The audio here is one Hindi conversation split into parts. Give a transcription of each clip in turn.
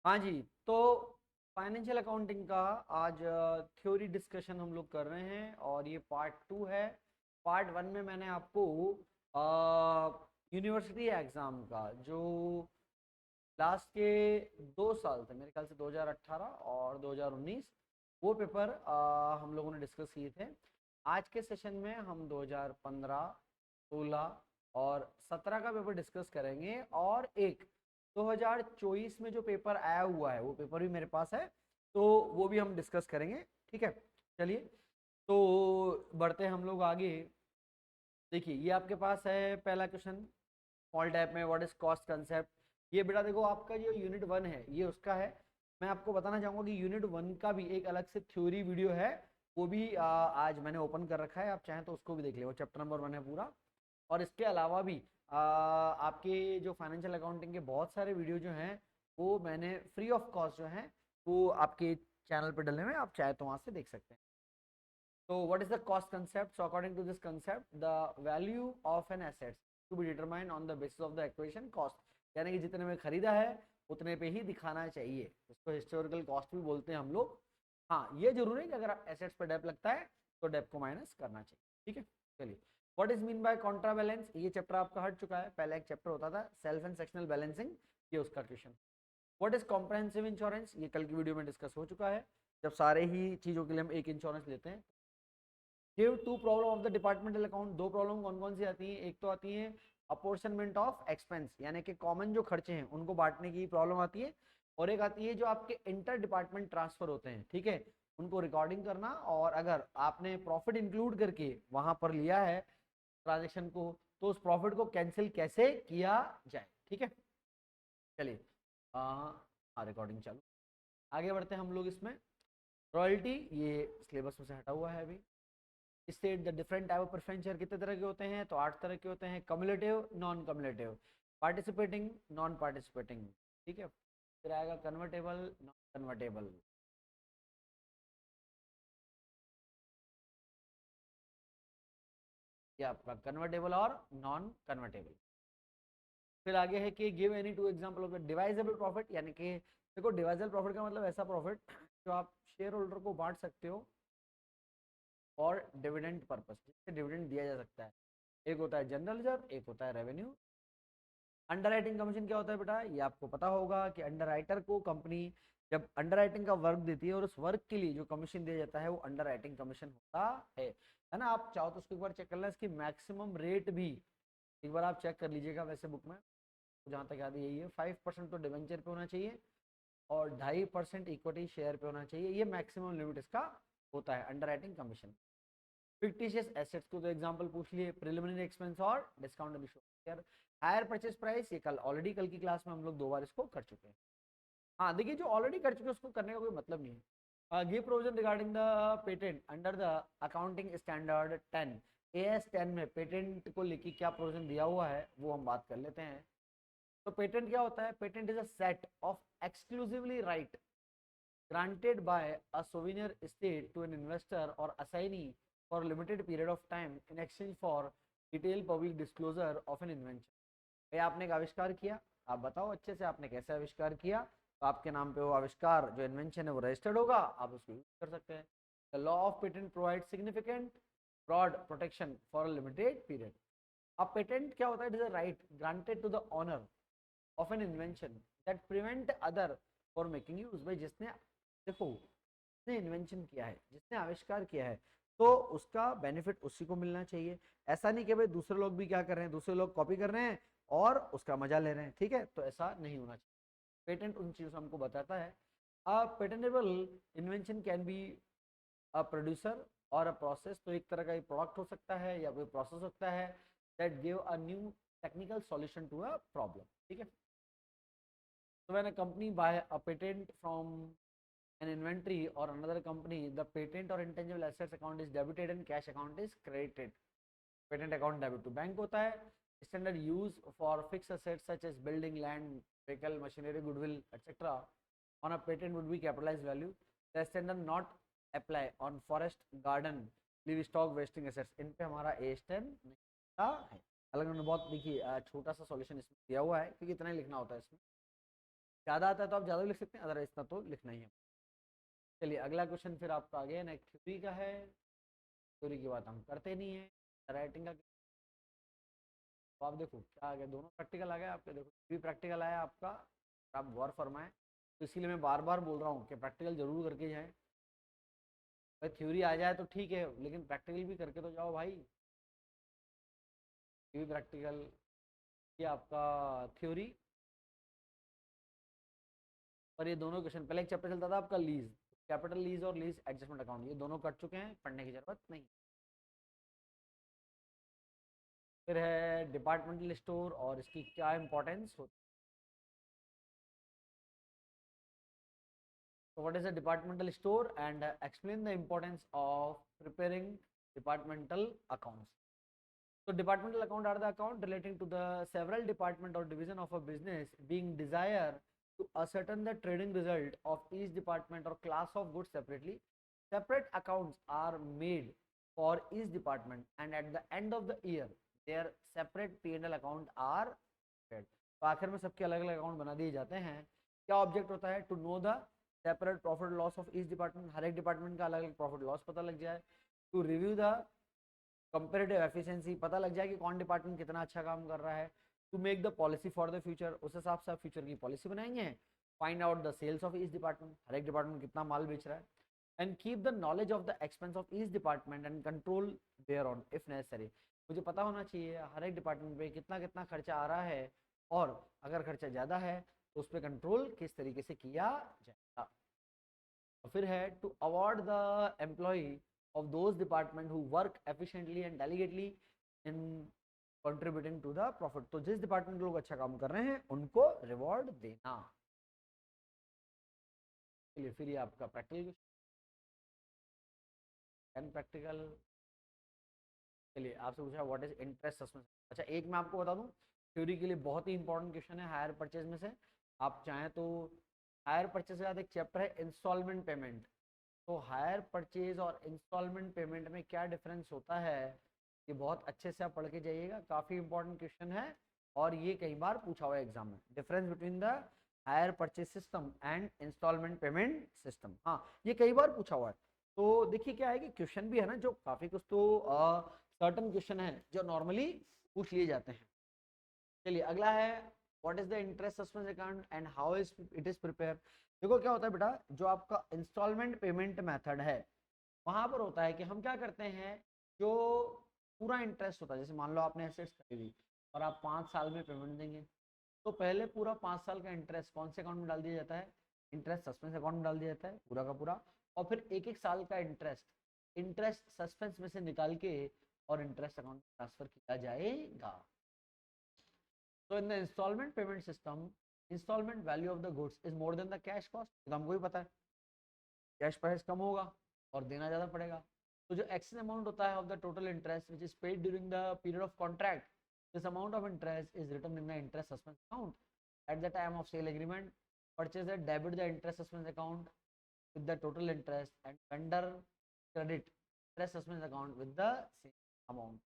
हाँ जी। तो फाइनेंशियल अकाउंटिंग का आज थ्योरी डिस्कशन हम लोग कर रहे हैं और ये पार्ट 2 है। पार्ट 1 में मैंने आपको यूनिवर्सिटी एग्ज़ाम का जो लास्ट के 2 साल थे, मेरे ख्याल से 2018 और 2019, वो पेपर हम लोगों ने डिस्कस किए थे। आज के सेशन में हम 2015, 16 और 17 का पेपर डिस्कस करेंगे और एक 2024 में जो पेपर आया हुआ है वो पेपर भी मेरे पास है, तो वो भी हम डिस्कस करेंगे। ठीक है, चलिए तो बढ़ते हैं हम लोग आगे। देखिए ये आपके पास है पहला क्वेश्चन, स्मॉल टाइप में, व्हाट इज कॉस्ट कंसेप्ट। ये बेटा देखो, आपका जो यूनिट 1 है ये उसका है। मैं आपको बताना चाहूंगा कि यूनिट 1 का भी एक अलग से थ्योरी वीडियो है, वो भी आज मैंने ओपन कर रखा है, आप चाहें तो उसको भी देख ले, वो चैप्टर नंबर 1 है पूरा। और इसके अलावा भी आपके जो फाइनेंशियल अकाउंटिंग के बहुत सारे वीडियो जो हैं वो मैंने फ्री ऑफ कॉस्ट जो हैं वो आपके चैनल पर डले हुए हैं, आप चाहे तो वहाँ से देख सकते हैं। So what is the cost concept? So according to this concept, the value of an asset to be determined on the basis of the equation cost, यानी कि जितने में खरीदा है उतने पे ही दिखाना चाहिए, इसको हिस्टोरिकल कॉस्ट भी बोलते हैं हम लोग। हाँ, ये जरूर है कि अगर एसेट्स पर डेप लगता है तो डेप को माइनस करना चाहिए। ठीक है, चलिए what is mean bye Contra balance, ये चैप्टर आपका हट चुका है, पहले एक चैप्टर होता था सेल्फ एंड सेक्शनल बैलेंसिंग, ये उसका question. What is comprehensive insurance, ये कल की वीडियो में डिस्कस हो चुका है, जब सारे ही चीजों के लिए हम एक इंश्योरेंस लेते हैं। Give two problem of the departmental account, दो प्रॉब्लम कौन कौन सी आती हैं, एक तो आती है अपॉर्शनमेंट ऑफ एक्सपेंस, यानी कि कॉमन जो खर्चे हैं उनको बांटने की प्रॉब्लम आती है, और एक आती है जो आपके इंटर डिपार्टमेंट ट्रांसफर होते हैं, ठीक है, उनको रिकॉर्डिंग करना, और अगर आपने प्रॉफिट इंक्लूड करके वहां पर लिया है ट्रांजेक्शन को, तो उस प्रॉफिट को कैंसिल कैसे किया जाए। ठीक है, चलिए रिकॉर्डिंग चालू, आगे बढ़ते हैं हम लोग इसमें। रॉयल्टी, ये सिलेबस में से हटा हुआ है अभी। State the different type of preference share कितने तरह के होते हैं, तो 8 तरह के होते हैं, cumulative, non cumulative, participating, non participating. ठीक है, फिर आएगा कन्वर्टेबल, नॉन कन्वर्टेबल। ये आपका कन्वर्टेबल और नॉन कन्वर्टेबल। फिर आगे है कि give any two example of the divisible profit, यानी कि देखो डिवाइजेबल प्रॉफिट का मतलब ऐसा प्रॉफिट जो आप शेयर होल्डर को बांट सकते हो और डिविडेंड पर्पस, जिससे डिविडेंड दिया जा सकता है। एक होता है जनरल रिजर्व, एक होता है रेवेन्यू। अंडर राइटिंग कमीशन क्या होता है बेटा, ये आपको पता होगा कि अंडर राइटर को कंपनी जब अंडर राइटिंग का वर्क देती है और उस वर्क के लिए जो कमीशन दिया जाता है वो अंडर राइटिंग कमीशन होता है ना। आप चाहो तो उसको एक बार चेक कर लेना, इसकी मैक्सिमम रेट भी एक बार आप चेक कर लीजिएगा, वैसे बुक में जहाँ तक याद है यही है, 5% तो डिवेंचर पे होना चाहिए और 2.5% इक्विटी शेयर पे होना चाहिए, ये मैक्सिमम लिमिट इसका होता है under writing commission. Fictitious assets को तो एग्जांपल पूछ लिए, प्रिलिमिनरी एक्सपेंस और डिस्काउंट भी शो। हायर परचेज प्राइस, ये कल की क्लास में हम लोग 2 बार इसको कर चुके हैं। हाँ देखिए, जो ऑलरेडी कर चुके हैं उसको करने का कोई मतलब नहीं है। Give provision regarding the patent under the accounting standard 10, AS10 में पेटेंट को लेके क्या प्रोविजन दिया हुआ है वो हम बात कर लेते हैं। तो पेटेंट क्या होता है, patent is a set of exclusively right granted by a souvenir state to an investor or assignee for a limited period of time in exchange for detailed public disclosure of an invention। भाई आपने एक आविष्कार किया, आप बताओ अच्छे से आपने कैसे आविष्कार किया, तो आपके नाम पे वो आविष्कार जो इन्वेंशन है वो रजिस्टर्ड होगा, आप उसको यूज कर सकते हैं। The law of patent provide significant broad protection for a limited period. अब पेटेंट क्या होता है, it is a right granted to the owner of an invention that prevent other for making use. भाई जिसने, देखो जिसने इन्वेंशन किया है, जिसने आविष्कार किया है, तो उसका बेनिफिट उसी को मिलना चाहिए। ऐसा नहीं कि भाई दूसरे लोग भी क्या कर रहे हैं, दूसरे लोग कॉपी कर रहे हैं और उसका मजा ले रहे हैं, ठीक है, तो ऐसा नहीं होना चाहिए। पेटेंट उन चीजों से हमको बताता है। A patentable invention can be a producer और अ प्रोसेस, तो एक तरह का प्रोडक्ट हो सकता है या कोई प्रोसेस होता है that give a new technical solution to a problem. ठीक है, so when a company buy a patent from an inventory or another company, the patent or intangible assets account is debited and cash account is credited। Patent account debit to bank होता है। Standard use for fix assets such as building, land, vehicle, machinery, goodwill etcetera on a patent would be capitalised value. The standard not apply on forest, garden, livestock, wasting assets, in pay हमारा A10 नहीं होता है। अलग उन्होंने बहुत देखिए छोटा सा सॉल्यूशन इसमें दिया हुआ है क्योंकि इतना ही लिखना होता है इसमें। ज़्यादा आता है तो आप ज़्यादा भी लिख सकते हैं, अदरवाइज इतना तो लिखना ही है। चलिए अगला क्वेश्चन फिर आपका आगे नेक्स्ट थ्योरी का है। थ्योरी की बात हम करते नहीं है, राइटिंग का। तो आप देखो क्या आ गया, दोनों प्रैक्टिकल आ गया आपके, देखो भी प्रैक्टिकल आया आपका, आप गौर फरमाएं। तो इसीलिए मैं बार बार बोल रहा हूँ कि प्रैक्टिकल जरूर करके जाएं। भाई थ्योरी आ जाए तो ठीक है, लेकिन प्रैक्टिकल भी करके तो जाओ भाई। ये भी प्रैक्टिकल, ये आपका थ्योरी, और ये दोनों क्वेश्चन। पहले एक चैप्टर चलता था आपका लीज, कैपिटल लीज और लीज एडजस्टमेंट अकाउंट, ये दोनों कट चुके हैं, पढ़ने की जरूरत नहीं। फिर है डिपार्टमेंटल स्टोर और इसकी क्या इंपॉर्टेंस होती है। So what is a departmental store, and explain the importance of preparing departmental accounts. So departmental account are the account relating to the several department or division of a business being desire to ascertain the trading result of each department or class of goods separately. Separate accounts are made for each department, and at the end of the year their separate P&L account are prepared. तो आखिर में सबके अलग अलग अकाउंट बना दिए जाते हैं। क्या ऑब्जेक्ट होता है, to know the separate profit loss of each department, हर एक डिपार्टमेंट का अलग अलग प्रॉफिट लॉस पता लग जाए। To review the comparative efficiency, पता लग जाए कि कौन डिपार्टमेंट कितना अच्छा काम कर रहा है। To make the policy for the future, उस हिसाब से आप फ्यूचर की पॉलिसी बनाएंगे। Find out the sales of each department, हर एक डिपार्टमेंट कितना माल बेच रहा है। And keep the knowledge of the expense of each department and control thereon if necessary, मुझे पता होना चाहिए हर एक डिपार्टमेंट पे कितना कितना खर्चा आ रहा है, और अगर खर्चा ज़्यादा है तो उस पर कंट्रोल किस तरीके से किया जाएगा। फिर है to award the employ of those department who work efficiently and diligently in contributing to the profit, तो जिस डिपार्टमेंट के लोग अच्छा काम कर रहे हैं उनको रिवॉर्ड देना। चलिए फिर ये आपका प्रैक्टिकल एंड प्रैक्टिकल। चलिए आपसे पूछा व्हाट इज इंटरेस्ट सस्पेंस। अच्छा एक मैं आपको बता दूं, थ्योरी के लिए बहुत ही इंपॉर्टेंट क्वेश्चन है हायर परचेज में से। आप चाहें तो हायर परचेज के बाद एक चैप्टर है इंस्टॉलमेंट पेमेंट, तो हायर परचेज और इंस्टॉलमेंट पेमेंट में क्या डिफरेंस होता है, ये बहुत अच्छे से आप पढ़ के जाइएगा, काफ़ी इंपॉर्टेंट क्वेश्चन है और ये कई बार पूछा हुआ है एग्जाम में। Difference between the hire purchase system and instalment payment system, हाँ ये कई बार पूछा हुआ है। तो देखिए क्या है कि क्वेश्चन भी है ना जो काफ़ी कुछ तो सर्टन क्वेश्चन है जो नॉर्मली पूछ लिए जाते हैं। चलिए अगला है what is the interest suspense account and how is it is prepare. देखो क्या होता है बेटा, जो आपका इंस्टॉलमेंट पेमेंट मेथड है वहां पर होता है कि हम क्या करते हैं, जो पूरा इंटरेस्ट होता है, जैसे मान लो आपने एसेट्स खरीदी और आप 5 साल में पेमेंट देंगे, तो पहले पूरा 5 साल का इंटरेस्ट कौन से अकाउंट में डाल दिया जाता है, इंटरेस्ट सस्पेंस अकाउंट में डाल दिया जाता है पूरा का पूरा, और फिर एक एक साल का इंटरेस्ट इंटरेस्ट सस्पेंस में से निकाल के और इंटरेस्ट अकाउंट में ट्रांसफर किया जाएगा। So in the installment payment system, installment value of the goods is more than the cash cost, तो हमको ही पता है कैश प्राइस कम होगा और देना ज़्यादा पड़ेगा। तो जो एक्सेस अमाउंट होता है of the total interest which is paid during the period of contract, this amount of interest is written in the interest suspense account at the time of sale agreement. Purchaser debit the interest suspense account with the total interest and vendor credit interest suspense account with the same amount,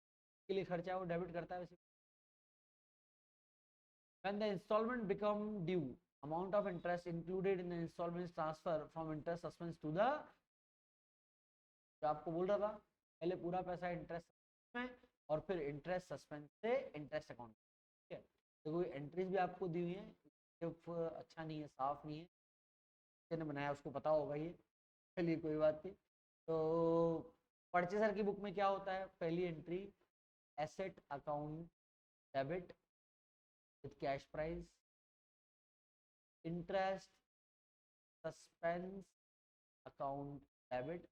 के लिए खर्चा है वो डेबिट करता है वैसे। when the installment become due, amount of interest included in the installment is transfer from interest suspense to the, जो आपको बोल रहा था पहले पूरा पैसा इंटरेस्ट में और फिर इंटरेस्ट सस्पेंस से इंटरेस्ट अकाउंट, ठीक है। तो कोई एंट्रीज भी आपको दी हुई है, सिर्फ अच्छा नहीं है, साफ नहीं है, जिसने बनाया उसको पता होगा ये, चलिए कोई बात नहीं। तो परचेसर की बुक में क्या होता है, पहली entry asset account debit with cash price, interest suspense account debit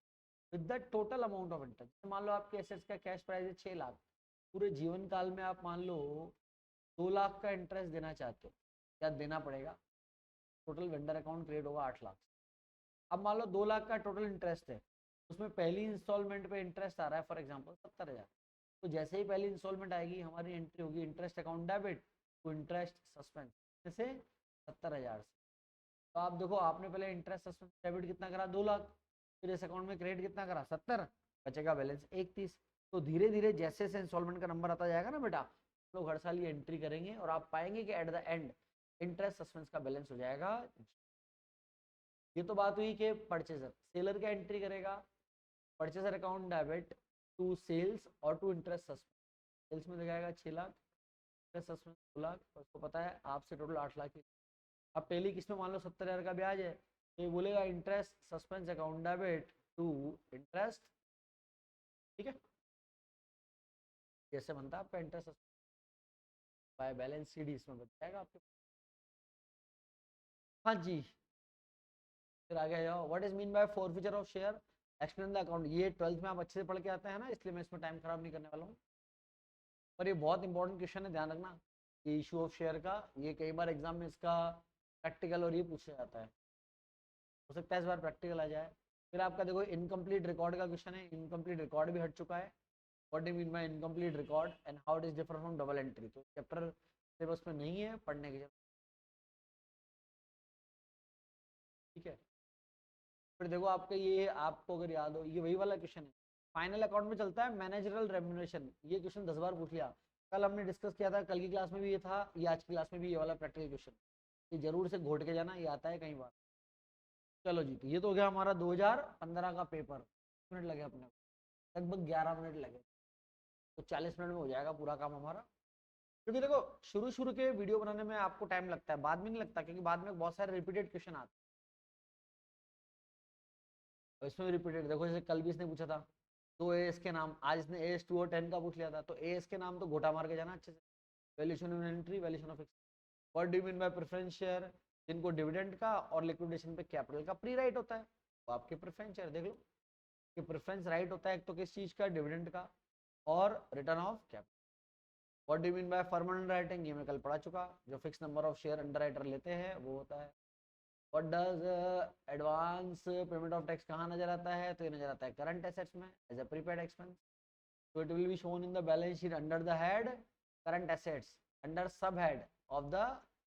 with the total amount of interest. मान लो आपके एसेट्स का कैश प्राइस है 6 लाख, पूरे जीवन काल में आप मान लो 2 लाख का इंटरेस्ट देना चाहते हो, क्या देना पड़ेगा, टोटल वेंडर अकाउंट क्रिएट होगा 8 लाख। अब मान लो 2 लाख का टोटल इंटरेस्ट है, उसमें पहली इंस्टॉलमेंट पे इंटरेस्ट आ रहा है फॉर एग्जांपल 70,000, तो जैसे ही पहली इंस्टॉलमेंट आएगी हमारी एंट्री होगी interest account debit to interest suspense से 70,000 से। तो आप देखो आपने पहले इंटरेस्ट सस्पेंस डेबिट कितना करा 2 लाख, फिर इस अकाउंट में क्रेडिट कितना करा 70, बचेगा बैलेंस 31। तो धीरे धीरे जैसे जैसे इंस्टॉलमेंट का नंबर आता जाएगा ना बेटा, लोग हर साल ये एंट्री करेंगे और आप पाएंगे कि at the end interest suspense का बैलेंस हो जाएगा। ये तो बात हुई कि परचेजर, सेलर क्या एंट्री करेगा, purchaser account debit to sales और टू इंटरेस्ट सस्पेंस। सेल्स में दिखाएगा 6 लाख, इंटरेस्ट सस्पेंस 2 लाख, और उसको पता है आपसे टोटल 8 लाख की। अब पहली किस्त में मान लो 70,000 का ब्याज है, तो ये बोलेगा interest suspense account debit to interest, ठीक है। जैसे बनता है आपका इंटरेस्ट बाय बैलेंस शीट, इसमें बन जाएगा आपके। हाँ जी, फिर आगे जाओ। What is mean bye forfeiture of share, explain the account. ये 12th में आप अच्छे से पढ़ के आते हैं ना, इसलिए मैं इसमें टाइम खराब नहीं करने वाला हूँ। पर ये बहुत इंपॉर्टेंट क्वेश्चन है, ध्यान रखना। ये इशू ऑफ शेयर का, ये कई बार एग्जाम में इसका प्रैक्टिकल और ये पूछा जाता है, हो सकता है इस बार प्रैक्टिकल आ जाए। फिर आपका देखो इनकम्प्लीट रिकॉर्ड का क्वेश्चन है, इनकम्प्लीट रिकॉर्ड भी हट चुका है। What do mean by incomplete record and how it is differ from double entry. तो चैप्टर सिलेबस में नहीं है, पढ़ने की जरूरत, ठीक है। फिर देखो आपका ये, आपको अगर याद हो, ये वही वाला क्वेश्चन है, फाइनल अकाउंट में चलता है मैनेजरल रेम्यूनरेशन। ये क्वेश्चन 10 बार पूछ लिया, कल हमने डिस्कस किया था, कल की क्लास में भी ये था, ये आज की क्लास में भी ये वाला प्रैक्टिकल क्वेश्चन, ये जरूर से घोट के जाना, ये आता है कई बार। चलो जी, तो ये तो हो गया हमारा 2015 का पेपर। मिनट लगे अपने को, लगभग 11 मिनट लगे, तो 40 मिनट में हो जाएगा पूरा काम हमारा। क्योंकि देखो शुरू शुरू के वीडियो बनाने में आपको टाइम लगता है, बाद में नहीं लगता, क्योंकि बाद में बहुत सारे रिपीटेड क्वेश्चन आते हैं। इसमें रिपीटेड देखो, जैसे कल भी इसने पूछा था 2 एएस के नाम, आज इसने एएस 2 और 10 का पूछ लिया था, तो एएस के नाम तो घोटा मार के जाना अच्छे से। Valuation of inventory, valuation of fixed, what do you mean bye preference share, जिनको डिविडेंड का और लिक्विडेशन पे कैपिटल का प्री राइट होता है, वो आपके प्रेफरेंस शेयर देख लो कि प्रेफरेंस राइट होता है एक तो किस चीज का, डिविडेंड का और return of capital. What do you mean by firm underwriting, ये मैं कल पढ़ा चुका, जो fix number of share underwriter लेते हैं वो होता है। What does advance payment of tax कहाँ नजर आता है, तो ये नजर आता है करंट एसेट्स में as a prepaid expense. So it will be shown in the balance sheet under the head current assets, under subhead of the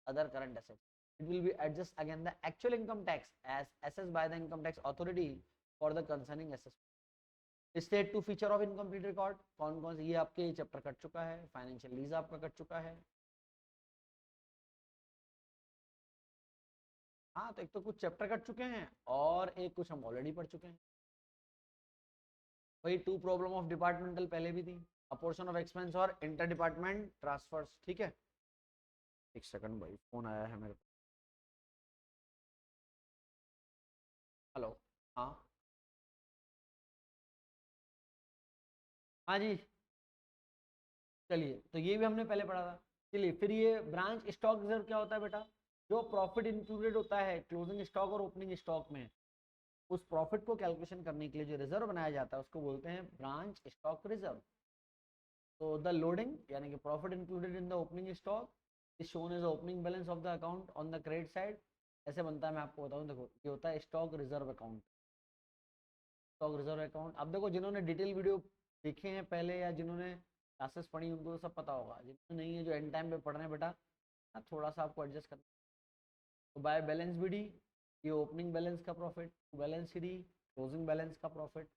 other current assets. It will be adjust again the actual income tax as assessed by the income tax authority for the concerning assessment. State to feature of incomplete record, कौन कौन से, ये आपके चैप्टर कट चुका है। फाइनेंशियल लीज आपका कट चुका है। हाँ, तो एक तो कुछ चैप्टर कट चुके हैं और एक कुछ हम ऑलरेडी पढ़ चुके हैं। वही 2 प्रॉब्लम ऑफ डिपार्टमेंटल पहले भी थी, अ पोर्शन ऑफ एक्सपेंस और इंटर डिपार्टमेंट ट्रांसफर्स, ठीक है। एक सेकंड भाई, फोन आया है मेरे को। हेलो, हाँ हाँ जी, चलिए, तो ये भी हमने पहले पढ़ा था। चलिए, फिर ये ब्रांच स्टॉक रिजर्व क्या होता है बेटा, जो प्रॉफिट इंक्लूडेड होता है क्लोजिंग स्टॉक और ओपनिंग स्टॉक में, उस प्रॉफिट को कैलकुलेशन करने के लिए जो रिजर्व बनाया जाता है उसको बोलते हैं ब्रांच स्टॉक रिजर्व। तो द लोडिंग यानी कि profit included in the opening stock is shown as opening balance of the account on the credit side. ऐसे बनता है, मैं आपको बताऊं, देखो ये होता है stock reserve account. Stock reserve account, अब देखो जिन्होंने डिटेल वीडियो देखे हैं पहले या जिन्होंने क्लासेस पढ़ी उनको तो सब पता होगा, जिन्होंने नहीं है जो एंड टाइम पे पढ़ रहे हैं बेटा, ना थोड़ा सा आपको एडजस्ट करना। तो बाय बैलेंस बीडी, ये ओपनिंग बैलेंस का profit, balance C D closing balance का प्रॉफिट।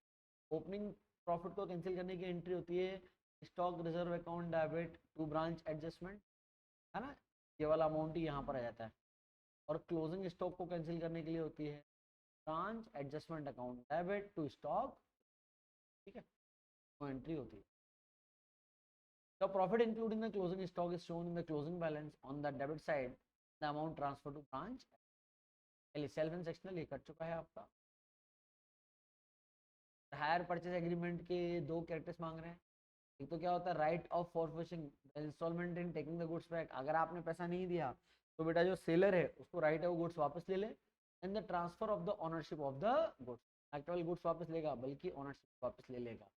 ओपनिंग प्रॉफिट को कैंसिल करने की एंट्री होती है stock reserve account debit to branch adjustment, है ना, ये वाला अमाउंट ही यहाँ पर आ जाता है। और क्लोजिंग स्टॉक को कैंसिल करने के लिए होती है branch adjustment account debit to stock, ठीक है, वो एंट्री होती है। The profit including the closing stock is shown in the closing balance on the debit side, the amount transferred to branch। चलिए, सेल्फ एंड सेक्शनल ये कट चुका है आपका। हायर परचेज एग्रीमेंट के 2 कैरेक्टर्स मांग रहे हैं। एक तो क्या होता है write off forfeiting instalment in taking the goods back, अगर आपने पैसा नहीं दिया तो बेटा जो सेलर है उसको राइट है वो गुड्स वापस ले ले। And the transfer of the ownership of the goods, ना केवल गुड्स वापस लेगा बल्कि ओनरशिप वापस ले लेगा।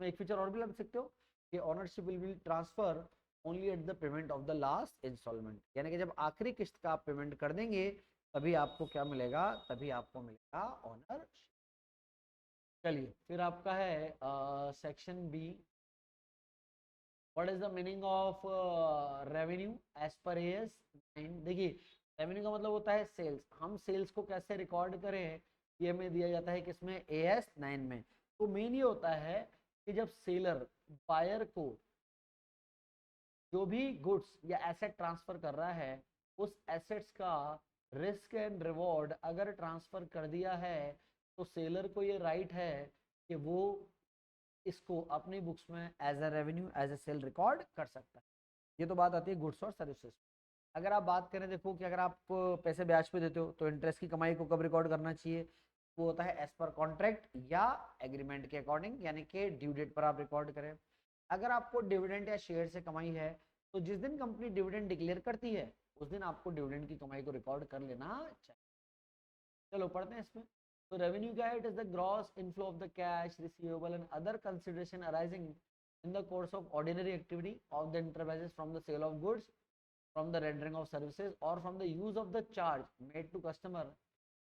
तो एक फीचर और भी लग सकते हो कि ownership will be transfer only at the payment of the last instalment, यानी कि जब आखिरी किस्त का आप पेमेंट कर देंगे तभी आपको क्या मिलेगा, तभी आपको मिलेगा ओनरशिप। चलिए, फिर आपका है section B, what is the meaning of revenue as per AS 9। देखिए, रेवेन्यू का मतलब होता है सेल्स, हम सेल्स को कैसे रिकॉर्ड करें ये हमें दिया जाता है किसमें, एएस 9 में। तो मेन ये होता है कि जब सेलर बायर को जो भी गुड्स या एसेट ट्रांसफर कर रहा है उस एसेट्स का रिस्क एंड रिवॉर्ड अगर ट्रांसफर कर दिया है तो सेलर को ये राइट है कि वो इसको अपनी बुक्स में as a revenue as a sale record कर सकता है। ये तो बात आती है गुड्स और सर्विसेज। अगर आप बात करें, देखो कि अगर आप पैसे ब्याज पे देते हो तो इंटरेस्ट की कमाई को कब रिकॉर्ड करना चाहिए, वो होता है एज पर कॉन्ट्रैक्ट या एग्रीमेंट के अकॉर्डिंग, यानी कि ड्यू डेट पर आप रिकॉर्ड करें। अगर आपको डिविडेंड या शेयर से कमाई है तो जिस दिन कंपनी डिविडेंड डिक्लेयर करती है उस दिन आपको डिविडेंड की कमाई को रिकॉर्ड कर लेना चाहिए। चलो पढ़ते हैं इसमें। तो रेवेन्यू क्या है? It is the gross inflow of the cash receivable and other consideration arising in the course of ordinary activity of the enterprises from the sale of goods, from the rendering of services or from the use of the charge made to customer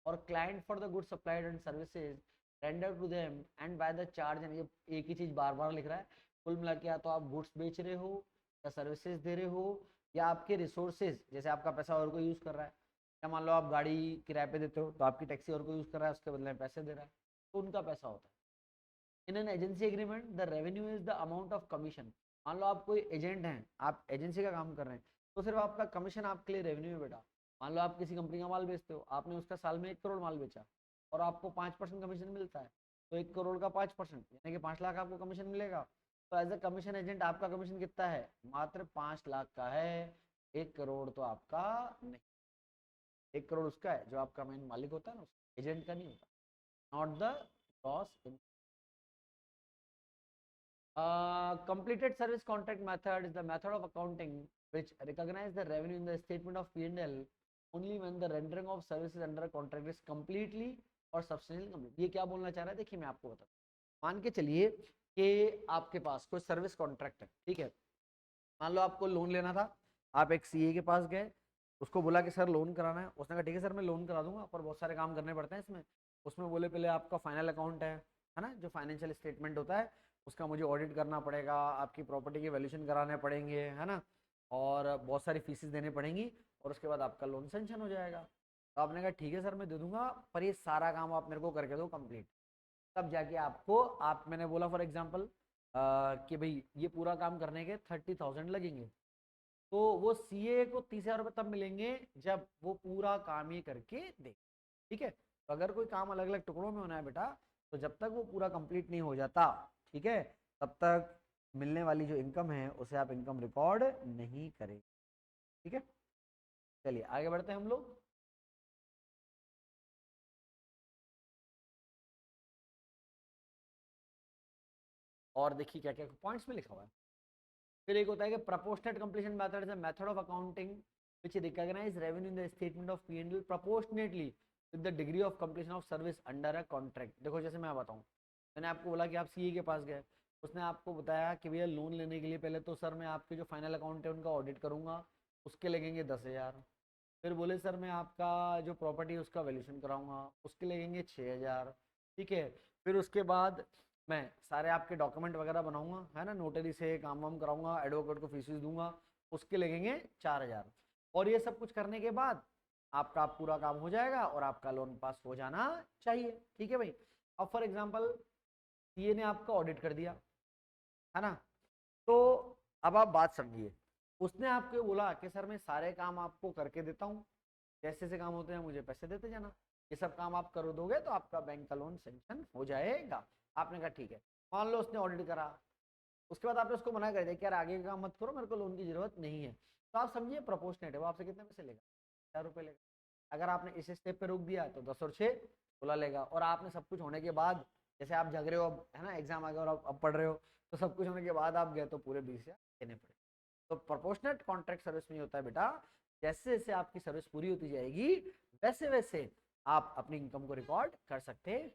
or client for the goods supplied and services rendered to them and by the charge। ये एक ही चीज बार बार लिख रहा है। कुल मिला के या तो आप गुड्स बेच रहे हो या सर्विसेज दे रहे हो या आपके रिसोर्सेज, जैसे आपका पैसा और कोई यूज कर रहा है, या मान लो आप गाड़ी किराए पे देते हो तो आपकी टैक्सी और कोई यूज कर रहा है उसके बदले में पैसे दे रहा है, तो उनका पैसा होता है। In an agency agreement the revenue is the amount of commission. मान लो आप कोई एजेंट हैं, आप एजेंसी का काम कर रहे हैं, तो सिर्फ आपका कमीशन आपके लिए रेवेन्यू है बेटा। मान लो आप किसी कंपनी का माल बेचते हो, आपने उसका साल में 1 करोड़ माल बेचा और आपको 5% कमीशन मिलता है, तो 1 करोड़ का 5% यानी कि 5 लाख आपको कमीशन मिलेगा। तो एज ए कमीशन एजेंट आपका कमीशन कितना है? मात्र 5 लाख का है। 1 करोड़ तो आपका नहीं, 1 करोड़ उसका है जो आपका मेन मालिक होता है ना, एजेंट का नहीं होता। Not the loss in completed service contract method is the method of accounting which recognize the revenue in the statement of P&L only when the rendering of services under a contract is completely और substantially complete। ये क्या बोलना चाह रहा है, देखिए मैं आपको बताता हूँ। मान के चलिए कि आपके पास कोई सर्विस कॉन्ट्रैक्ट है, ठीक है। मान लो आपको लोन लेना था, आप एक सीए के पास गए, उसको बोला कि सर लोन कराना है, उसने कहा ठीक है सर मैं लोन करा दूंगा पर बहुत सारे काम करने पड़ते हैं इसमें। उसमें बोले पहले आपका फाइनल अकाउंट है ना, जो फाइनेंशियल स्टेटमेंट होता है उसका मुझे ऑडिट करना पड़ेगा, आपकी प्रॉपर्टी के वैल्यूएशन कराने पड़ेंगे, है ना, और बहुत सारी फीसेस देने पड़ेंगी और उसके बाद आपका लोन सेंक्शन हो जाएगा। तो आपने कहा ठीक है सर मैं दे दूंगा पर ये सारा काम आप मेरे को करके दो कंप्लीट। तब जाके आपको, आप मैंने बोला फॉर एग्जाम्पल कि भाई ये पूरा काम करने के 30,000 लगेंगे, तो वो सीए को 30,000 रुपये तब मिलेंगे जब वो पूरा काम ही करके दे। ठीक है, तो अगर कोई काम अलग अलग टुकड़ों में होना है बेटा, तो जब तक वो पूरा कंप्लीट नहीं हो जाता, ठीक है, तब तक मिलने वाली जो इनकम है उसे आप इनकम रिकॉर्ड नहीं करें। ठीक है, चलिए आगे बढ़ते हैं हम लोग। और देखिए क्या क्या पॉइंट्स में लिखा हुआ है। फिर एक होता है कि proportionate completion method is a method of accounting which recognise revenue in the statement of P and L proportionately with the degree of completion of service under a contract. देखो जैसे मैं बताऊं, मैंने आपको बोला कि आप सीए के पास गए, उसने आपको बताया कि भैया लोन लेने के लिए पहले तो सर मैं आपके जो फाइनल अकाउंट है उनका ऑडिट करूंगा, उसके लगेंगे 10,000। फिर बोले सर मैं आपका जो प्रॉपर्टी है उसका वैल्यूएशन कराऊंगा, उसके लगेंगे 6,000। ठीक है, फिर उसके बाद मैं सारे आपके डॉक्यूमेंट वगैरह बनाऊंगा, है ना, नोटरी से काम वाम कराऊंगा, एडवोकेट को फीस दूंगा, उसके लगेंगे 4,000। और ये सब कुछ करने के बाद आपका पूरा काम हो जाएगा और आपका लोन पास हो जाना चाहिए। ठीक है भाई। अब फॉर एग्जाम्पल सीए ने आपका ऑडिट कर दिया, है ना, तो अब आप बात समझिए, उसने आपको बोला कि सर मैं सारे काम आपको करके देता हूँ, जैसे से काम होते हैं मुझे पैसे देते जाना, ये सब काम आप कर दोगे तो आपका बैंक का लोन सेंक्शन हो जाएगा। आपने कहा ठीक है। मान लो उसने ऑडिट करा, उसके बाद आपने उसको मना कर दिया कि यार आगे का काम मत करो, मेरे को लोन की जरूरत नहीं है, तो आप समझिए प्रोपोर्शनेट है, वो आपसे कितने पैसे लेगा? 4 रुपये लेगा। अगर आपने इस स्टेप पे रोक दिया तो 10 और 6 16 लेगा। और आपने सब कुछ होने के बाद, जैसे आप जग रहे हो अब, है ना, एग्जाम आ गया और आप अब पढ़ रहे हो, तो सब कुछ होने के बाद आप गए तो पूरे 20,000 देने पड़े। तो प्रोपोर्शनेट कॉन्ट्रैक्ट सर्विस में होता है बेटा, जैसे जैसे आपकी सर्विस पूरी होती जाएगी वैसे वैसे आप अपनी इनकम को रिकॉर्ड कर सकते हैं।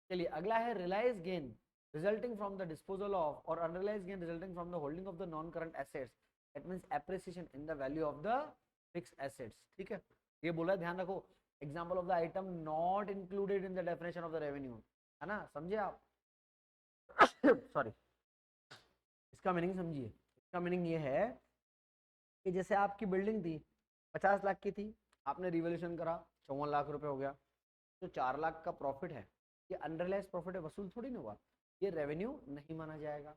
चलिए अगला है realise gain resulting from the disposal of or unrealized gain resulting from the holding of the non current assets, that means appreciation in the value of the fixed assets। ठीक है, ये बोला है, ध्यान रखो, example of the item not included in the definition of the revenue, है ना, समझे आप? सॉरी, इसका मीनिंग समझिए। इसका मीनिंग ये है कि जैसे आपकी बिल्डिंग थी 50 लाख की थी, आपने रिवोल्यूशन करा 54 लाख रुपए हो गया, तो 4 लाख का प्रॉफिट है, ये अनरियलाइज प्रॉफिट है, वसूल थोड़ी ना हुआ, ये रेवेन्यू नहीं माना जाएगा।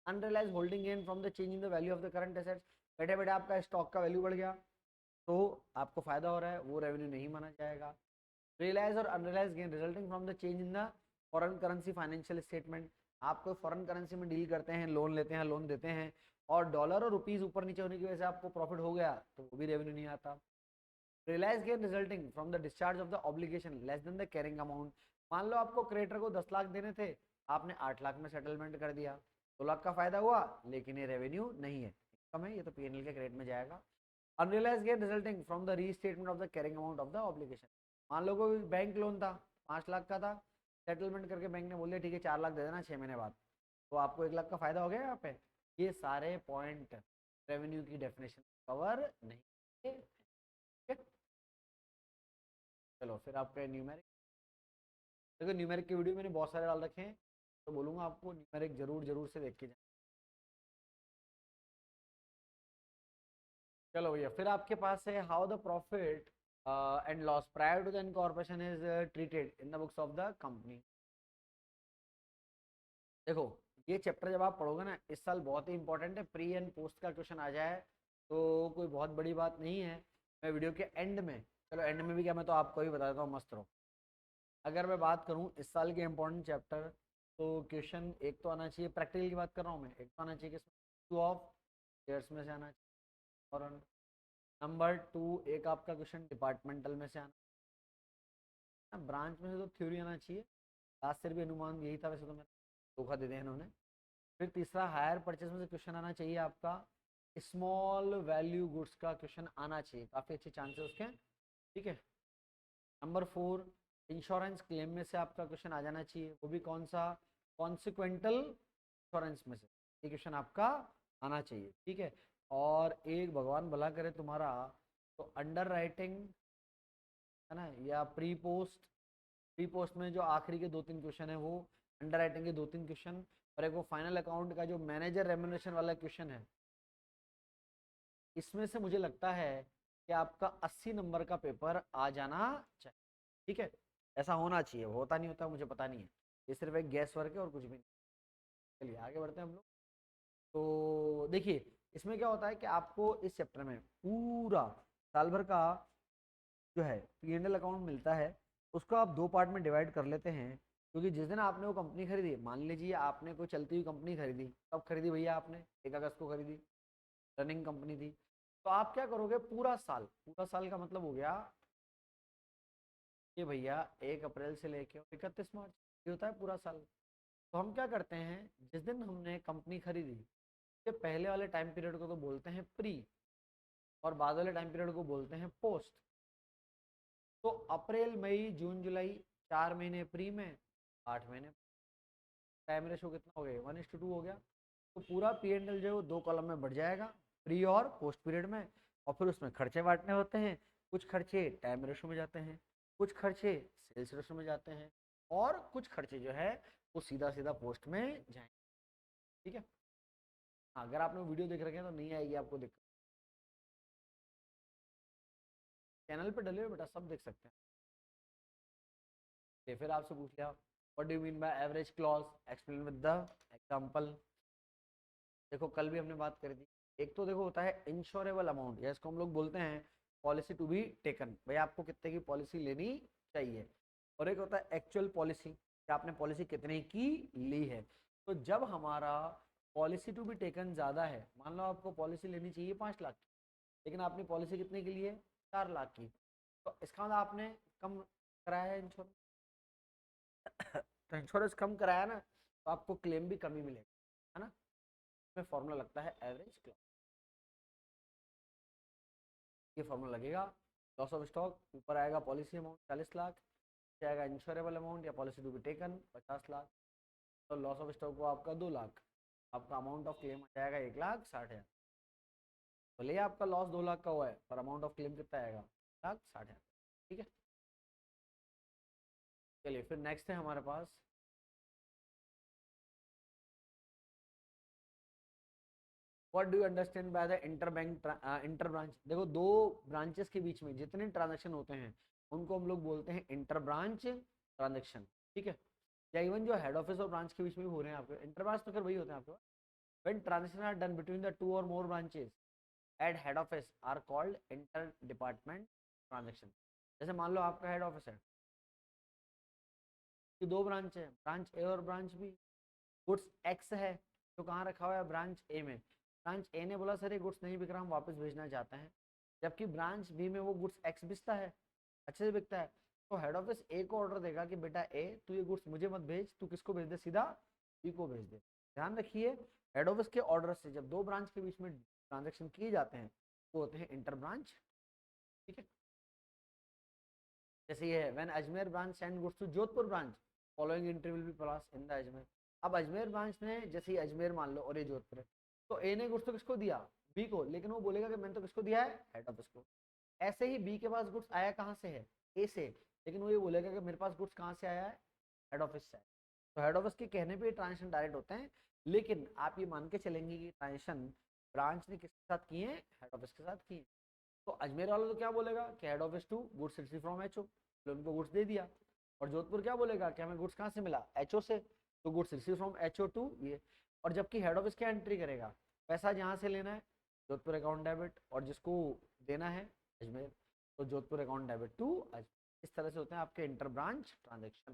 Unrealise holding gain from the change in the value of the current assets, बैठे बैठे आपका स्टॉक का वैल्यू बढ़ गया, तो आपको फायदा हो रहा है वो रेवेन्यू नहीं माना जाएगा। रियलाइज और unrealise gain resulting from the change in the foreign currency financial statement. आप कोई फॉरेन करेंसी में डील करते हैं, लोन लेते हैं, लोन देते हैं, और डॉलर और रुपीज ऊपर नीचे होने की वजह से आपको प्रॉफिट हो गया तो वो भी रेवेन्यू नहीं आता। Realise gain resulting from the discharge of the obligation less than the carrying amount. मान लो आपको क्रेडिटर को 10 लाख देने थे, आपने 8 लाख में सेटलमेंट कर दिया, 2 लाख का फायदा हुआ, लेकिन ये रेवेन्यू नहीं है, कम है, ये तो पीएनएल के क्रेडिट में जाएगा। Unrealise gain resulting from the restatement of the carrying amount of the obligation. मान लो कोई बैंक लोन था 5 लाख का था, सेटलमेंट करके बैंक ने बोल दिया ठीक है 4 लाख दे देना 6 महीने बाद, तो आपको 1 लाख का फायदा हो गया यहाँ पे। ये सारे पॉइंट रेवेन्यू की डेफिनेशन कवर नहीं है। चलो फिर आपका न्यूमेरिक, देखो न्यूमेरिक की वीडियो मैंने बहुत सारे डाल रखे हैं, तो बोलूँगा आपको न्यूमेरिक जरूर जरूर से देख के जाए। चलो भैया, फिर आपके पास है how the profit and loss prior to the incorporation is treated in the books of the company. देखो ये चैप्टर जब आप पढ़ोगे ना इस साल बहुत ही इंपॉर्टेंट है, प्री एंड पोस्ट का क्वेश्चन आ जाए तो कोई बहुत बड़ी बात नहीं है। मैं वीडियो के एंड में, चलो एंड में भी क्या, मैं तो आपको ही बता देता हूँ, मस्त रहो। अगर मैं बात करूँ इस साल के इंपॉर्टेंट चैप्टर, तो क्वेश्चन एक तो आना चाहिए, प्रैक्टिकल की बात कर रहा हूँ मैं, एक तो आना चाहिए किसमें, टू ऑफ शेयर्स में से आना चाहिए, और नंबर 2 एक आपका क्वेश्चन डिपार्टमेंटल में से आना, ब्रांच में से तो थ्योरी आना चाहिए, लास्ट ईयर भी अनुमान यही था, वैसे तो मैंने धोखा दे दिया इन्होंने। फिर तीसरा हायर परचेज में से क्वेश्चन आना चाहिए आपका, स्मॉल वैल्यू गुड्स का क्वेश्चन आना चाहिए, काफ़ी अच्छे चांसेस उसके, ठीक है। नंबर 4 इंश्योरेंस क्लेम में से आपका क्वेश्चन आ जाना चाहिए, वो भी कौन सा, कॉन्सिक्वेंटल इंश्योरेंस में से ये क्वेश्चन आपका आना चाहिए, ठीक है। और एक भगवान भला करे तुम्हारा, तो अंडर राइटिंग है ना, या प्री पोस्ट में जो आखिरी के 2-3 क्वेश्चन है वो अंडर राइटिंग के 2-3 क्वेश्चन, और एक वो फाइनल अकाउंट का जो मैनेजर रेम्यूनरेशन वाला क्वेश्चन है, इसमें से मुझे लगता है कि आपका 80 नंबर का पेपर आ जाना चाहिए, ठीक है। ऐसा होना चाहिए, होता नहीं होता मुझे पता नहीं है, ये सिर्फ एक गैस वर्क है और कुछ भी नहीं। चलिए आगे बढ़ते हैं हम लोग। तो देखिए इसमें क्या होता है कि आपको इस चैप्टर में पूरा साल भर का जो है P&L अकाउंट मिलता है, उसको आप 2 पार्ट में डिवाइड कर लेते हैं, क्योंकि जिस दिन आपने वो कंपनी खरीदी, मान लीजिए आपने कोई चलती हुई कंपनी खरीदी, कब खरीदी भैया आपने, 1 अगस्त को खरीदी, रनिंग कंपनी थी, तो आप क्या करोगे, पूरा साल का मतलब हो गया कि भैया 1 अप्रैल से लेके 31 मार्च, ये होता है पूरा साल। तो हम क्या करते हैं, जिस दिन हमने कंपनी खरीदी के पहले वाले टाइम पीरियड को तो बोलते हैं प्री, और बाद वाले टाइम पीरियड को बोलते हैं पोस्ट। तो अप्रैल मई जून जुलाई 4 महीने प्री में, 8 महीने, टाइम रेशो कितना हो गया, 1:2 हो गया। तो पूरा P&L जो है वो 2 कॉलम में बढ़ जाएगा, प्री और पोस्ट पीरियड में, और फिर उसमें खर्चे बांटने होते हैं, कुछ खर्चे टाइम रेशो में जाते हैं, कुछ खर्चे सेल्स रेशो में जाते हैं, और कुछ खर्चे जो है वो सीधा सीधा पोस्ट में जाएंगे, ठीक है। हाँ, अगर आपने वीडियो देख रखे हैं तो नहीं आएगी आपको दिक्कत, चैनल पे डले हुए बेटा सब देख सकते हैं। फिर आपसे पूछ लिया what do you mean by average clause, explain with the example. देखो कल भी हमने बात करी थी, एक तो देखो होता है इंश्योरेबल अमाउंट, या इसको हम लोग बोलते हैं पॉलिसी टू बी टेकन, भाई आपको कितने की पॉलिसी लेनी चाहिए, और एक होता है एक्चुअल पॉलिसी, कि आपने पॉलिसी कितने की ली है। तो जब हमारा पॉलिसी टू बी टेकन ज़्यादा है, मान लो आपको पॉलिसी लेनी चाहिए 5 लाख की, लेकिन आपने पॉलिसी कितने की ली है, 4 लाख की, तो इसका मतलब आपने कम कराया है इंश्योरेंस, तो इंश्योरेंस कम कराया ना, तो आपको क्लेम भी कम ही मिलेगा, है ना। इसमें फॉर्मूला लगता है एवरेज क्लॉज, ये फॉर्मूला लगेगा, लॉस ऑफ स्टॉक ऊपर आएगा पॉलिसी अमाउंट 40 लाख, आएगा इंश्योरेबल अमाउंट या policy to be taken 50 lakh, तो लॉस ऑफ स्टॉक को आपका 2 लाख, आपका अमाउंट ऑफ क्लेम आ जाएगा 1,60,000। भले ही आपका लॉस 2 लाख का हुआ है, पर अमाउंट ऑफ क्लेम कितना आएगा, 1,60,000, ठीक है। चलिए फिर नेक्स्ट है हमारे पास, what do you understand by the inter bank inter branch. देखो दो ब्रांचेस के बीच में जितने ट्रांजेक्शन होते हैं उनको हम लोग बोलते हैं इंटर ब्रांच ट्रांजेक्शन, ठीक है। या इवन जो हेड ऑफिस और ब्रांच के बीच में भी हो रहे हैं आपके इंटर ब्रांच, तो फिर वही होते हैं आपके पास, when transaction are done between the 2 और more branches, at head office are called inter department transaction. जैसे मान लो आपका हेड ऑफिस है कि दो ब्रांच है, ब्रांच ए और ब्रांच बी। गुड्स एक्स है तो कहाँ रखा हुआ है, ब्रांच ए में। ब्रांच ए ने बोला सर ये गुड्स नहीं बिक रहा, हम वापस भेजना चाहते हैं, जबकि ब्रांच बी में वो गुड्स एक्स बिकता है, अच्छे से बिकता है। तो हेड ऑफिस ए को ऑर्डर देगा कि बेटा ए तू ये गुड्स मुझे मत भेज, तू किसको भेज दे, सीधा बी को भेज दे। ध्यान रखिए, हेड ऑफिस के ऑर्डर से जब दो ब्रांच के बीच में ट्रांजेक्शन किए जाते हैं वो होते हैं इंटर ब्रांच। ठीक है, जैसे ये है when Ajmer branch send goods to Jodhpur branch following entry will be plus in the Ajmer. अब अजमेर ब्रांच ने, जैसे ही अजमेर मान लो और ये जोधपुर है, तो ए ने गुड्स तो किसको दिया, बी को, लेकिन वो बोलेगा कि मैंने तो किसको दिया है, हेड ऑफिस को। ऐसे ही बी के पास गुड्स आया कहाँ से है, ए से, लेकिन वो ये बोलेगा कि मेरे पास गुड्स कहाँ से आया है, हेड ऑफिस से। तो हेड ऑफिस के कहने पे ट्रांजेक्शन डायरेक्ट होते हैं, लेकिन आप ये मान के चलेंगे कि ट्रांजेक्शन ब्रांच ने किसके साथ किए हैं, हेड ऑफिस के साथ किए। तो अजमेर वाला तो क्या बोलेगा कि head office to goods receive from HO, तो उनको गुड्स दे दिया। और जोधपुर क्या बोलेगा कि हमें गुड्स कहाँ से मिला, एचओ से, तो goods receive from HO to ये। और जबकि हेड ऑफिस क्या एंट्री करेगा, पैसा जहाँ से लेना है जोधपुर अकाउंट डेबिट, और जिसको देना है अजमेर, तो Jodhpur account debit to Ajmer. इस तरह से होते हैं आपके इंटर ब्रांच ट्रांजेक्शन।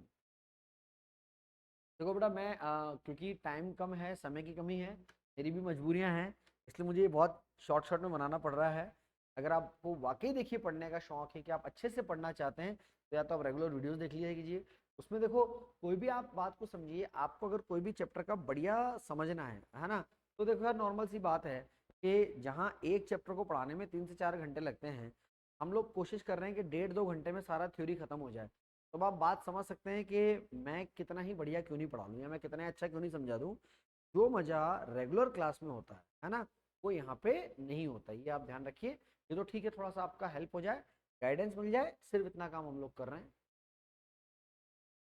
देखो बेटा मैं क्योंकि टाइम कम है, समय की कमी है, मेरी भी मजबूरियां हैं, इसलिए मुझे ये बहुत शॉर्ट शॉर्ट में बनाना पड़ रहा है। अगर आपको वाकई देखिए पढ़ने का शौक है कि आप अच्छे से पढ़ना चाहते हैं, तो या तो आप रेगुलर वीडियोस देख लिया कीजिए। उसमें देखो कोई भी आप बात को समझिए, आपको अगर कोई भी चैप्टर का बढ़िया समझना है ना, तो देखो यार नॉर्मल सी बात है कि जहाँ एक चैप्टर को पढ़ाने में 3 से 4 घंटे लगते हैं, हम लोग कोशिश कर रहे हैं कि 1.5-2 घंटे में सारा थ्योरी खत्म हो जाए। तो आप बात समझ सकते हैं कि मैं कितना ही बढ़िया क्यों नहीं पढ़ा लूँ, या मैं कितना अच्छा क्यों नहीं समझा दूँ। जो मजा रेगुलर क्लास में होता है ना, वो यहाँ पे नहीं होता। ये आप ध्यान रखिए। ये तो ठीक है, थोड़ा सा आपका हेल्प हो जाए, गाइडेंस मिल जाए, सिर्फ इतना काम हम लोग कर रहे हैं।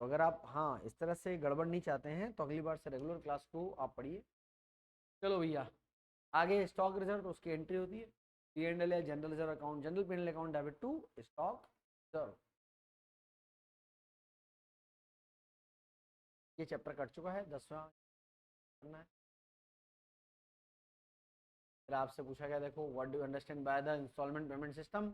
तो अगर आप हाँ इस तरह से गड़बड़ नहीं चाहते हैं तो अगली बार से रेगुलर क्लास को आप पढ़िए। चलो भैया, आगे स्टॉक रिजर्व, तो उसकी एंट्री होती है P and L, general reserve account, general P and L account debit to stock reserve. ये चैप्टर कट चुका है, 10वां करना है। फिर आपसे पूछा गया, देखो what do you understand by the instalment payment system,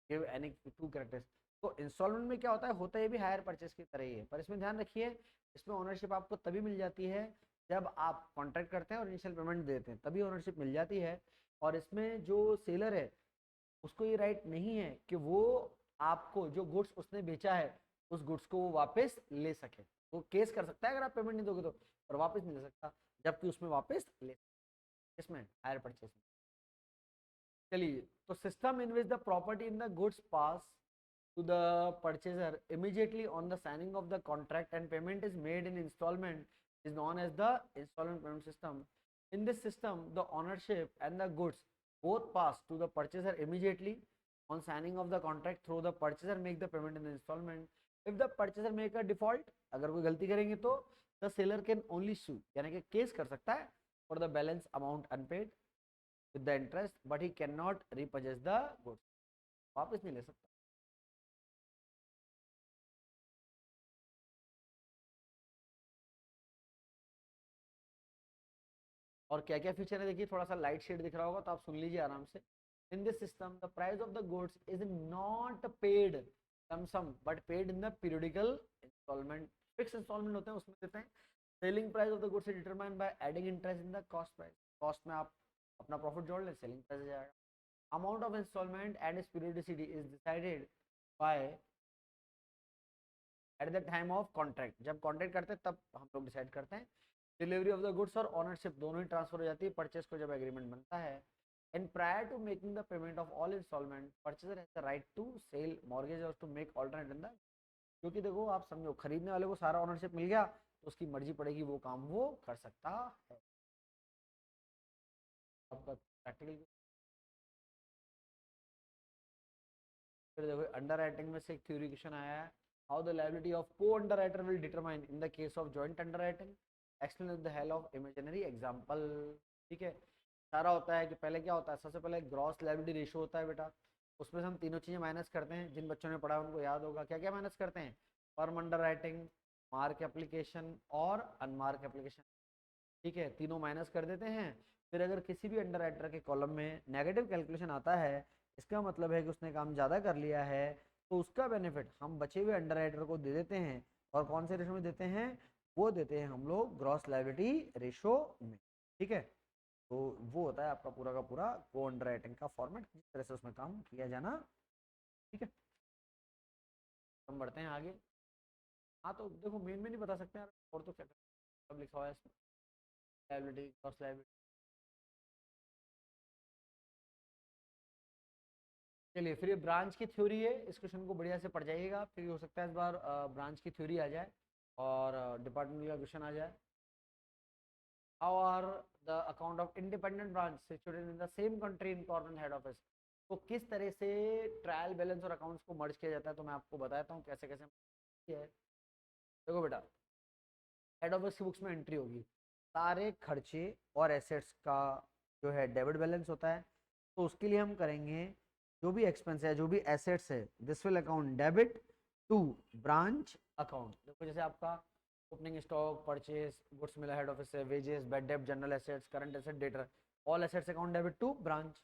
give any two characters. तो इंस्टॉलमेंट में क्या होता है ये भी हायर परचेस की तरह ही है, पर इसमें ध्यान रखिए, इसमें ओनरशिप आपको तभी मिल जाती है जब आप कॉन्ट्रैक्ट करते हैं और इनिशियल पेमेंट देते हैं, तभी ओनरशिप मिल जाती है। और इसमें जो सेलर है उसको ये राइट नहीं है कि वो आपको जो गुड्स उसने बेचा है उस गुड्स को वो वापस ले सके। वो केस कर सकता है अगर आप पेमेंट नहीं दोगे तो, और वापस नहीं ले सकता, जबकि उसमें वापस ले, इसमें हायर परचेस में। चलिए, तो system in which the property in the goods pass to the purchaser immediately on the signing of the contract and payment is made in installment is known as the installment payment system. In this system, the ownership and the goods both pass to the purchaser immediately on signing of the contract through the purchaser make the payment in the installment. If the purchaser make a default, अगर कोई गलती करेंगे तो the seller can only sue, यानी कि केस कर सकता है for the balance amount unpaid with the interest, but he cannot repurchase the goods, वापस नहीं ले सकता। और क्या क्या फीचर है देखिए, थोड़ा सा लाइट शेड दिख रहा होगा तो आप सुन लीजिए आराम से। In this system the price of the goods is not paid sum but paid in the periodical instalment. Fix instalment होते हैं उसमें देते हैं। Selling price of the goods is determined by adding interest in the cost price. Cost में आप अपना प्रॉफिट जोड़ लें, सेलिंग प्राइस आ जाएगा। Amount of instalment and its periodicity is decided by at the time of contract. जब कॉन्ट्रैक्ट करते हैं तब हम लोग डिसाइड करते हैं। डिलीवरी ऑफ द गुड्स और ओनरशिप दोनों ही ट्रांसफर हो जाती है परचेस को जब एग्रीमेंट बनता है। And prior to making the payment of all instalment purchaser has the right to sell mortgage और to make alternate in the. क्योंकि देखो आप समझो, खरीदने वाले को सारा ओनरशिप मिल गया तो उसकी मर्जी पड़ेगी, वो काम वो कर सकता है। आपका प्रैक्टिकल। फिर देखो अंडर राइटिंग में से एक थ्योरी क्वेश्चन आया है, हाउ द लायबिलिटी ऑफ को under writer will determine in the case of joint under writing, explain with the help of imaginary example. ठीक है, सारा होता है कि पहले क्या होता है, सबसे पहले ग्रॉस लायबिलिटी रेशियो होता है बेटा, उसमें से हम तीनों चीजें माइनस करते हैं। जिन बच्चों ने पढ़ा उनको याद होगा क्या क्या माइनस करते हैं, firm under writing, mark application और अनमार्क एप्लीकेशन। ठीक है, तीनों माइनस कर देते हैं, फिर अगर किसी भी अंडर राइटर के कॉलम में नेगेटिव कैलकुलेशन आता है, इसका मतलब है कि उसने काम ज़्यादा कर लिया है, तो उसका बेनिफिट हम बचे हुए अंडर राइटर को दे देते हैं। और कौन से रेशो में देते हैं? वो देते हैं हम लोग ग्रॉस लायबिलिटी रेशो में। ठीक है, तो वो होता है आपका पूरा का पूरा को अंडर राइटिंग का फॉर्मेट, जिस तरह से उसमें काम किया जाना। ठीक है, हम बढ़ते हैं आगे। हाँ तो देखो मेन में नहीं बता सकते यार, और तो क्या सब लिखा हुआ है इसमें, लायबिलिटी ग्रॉस लायबिलिटी। चलिए फिर ये ब्रांच की थ्योरी है, इस क्वेश्चन को बढ़िया से पढ़ जाइएगा, फिर हो सकता है इस बार ब्रांच की थ्योरी आ जाए और डिपार्टमेंट का क्वेश्चन आ जाए। How are the account of independent branch situated in the same country in foreign head office. तो किस तरह से ट्रायल बैलेंस और अकाउंट्स को मर्ज किया जाता है, तो मैं आपको बताता हूँ कैसे कैसे है। देखो बेटा, हेड ऑफिस की बुक्स में एंट्री होगी, सारे खर्चे और एसेट्स का जो है डेबिट बैलेंस होता है। तो उसके लिए हम करेंगे जो भी एक्सपेंस है, जो भी एसेट्स है, this will account debit to branch account. देखो जैसे आपका ओपनिंग स्टॉक, परचेज, गुड्स मिला हेड ऑफिस से, वेजेस, बैड डेब्ट, general assets, current asset, debtor, all assets account debit to branch.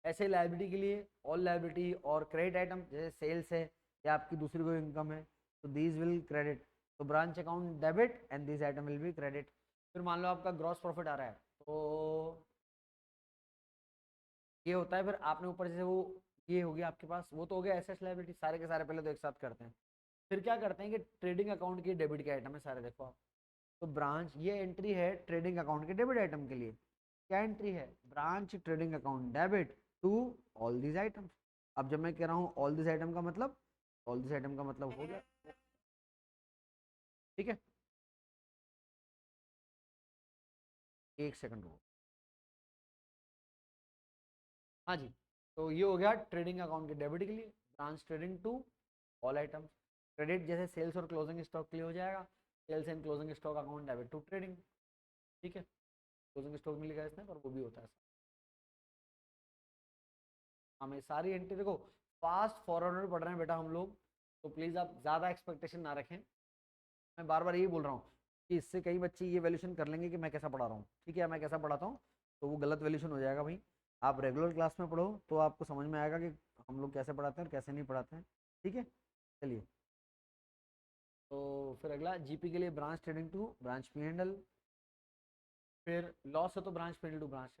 ऐसे लायबिलिटी के लिए ऑल लायबिलिटी और क्रेडिट आइटम जैसे सेल्स है या आपकी दूसरी कोई इनकम है, तो दीज विल क्रेडिट, तो branch account debit and this item will be credit. फिर मान लो आपका ग्रॉस प्रॉफिट आ रहा है, तो ये होता है, फिर आपने ऊपर से वो ये हो गया आपके पास, वो तो हो गया एसेट्स लायबिलिटी सारे के सारे, पहले तो एक साथ करते हैं। फिर क्या करते हैं कि ट्रेडिंग अकाउंट की डेबिट के आइटम है सारे, देखो आप। तो ब्रांच ये एंट्री है ट्रेडिंग अकाउंट के डेबिट आइटम के लिए, क्या एंट्री है? Branch trading account debit to all these items. अब जब मैं कह रहा हूँ ऑल दिस आइटम का मतलब, ऑल दिस आइटम का मतलब हो गया। ठीक है, एक सेकंड रुको। हाँ जी, तो ये हो गया ट्रेडिंग अकाउंट के डेबिट के लिए, branch trading to all items. Credit जैसे सेल्स और क्लोजिंग स्टॉक के लिए हो जाएगा, sales and closing stock account debit to trading. ठीक है, क्लोजिंग स्टॉक नहीं लिखा है इसने, पर वो भी होता है। हमें सारी एंट्री देखो, फास्ट फॉरवर्ड में पढ़ रहे हैं बेटा हम लोग, तो प्लीज़ आप ज़्यादा एक्सपेक्टेशन ना रखें। मैं बार बार यही बोल रहा हूँ कि इससे कई बच्चे ये वैल्यूशन कर लेंगे कि मैं कैसा पढ़ा रहा हूँ, ठीक है, मैं कैसा पढ़ाता हूँ, तो वो गलत वैल्यूशन हो जाएगा भाई। आप रेगुलर क्लास में पढ़ो तो आपको समझ में आएगा कि हम लोग कैसे पढ़ाते हैं और कैसे नहीं पढ़ाते हैं। ठीक है, चलिए। तो फिर अगला जीपी के लिए branch trading to branch P and L, फिर लॉस है तो ब्रांच पी टू ब्रांच।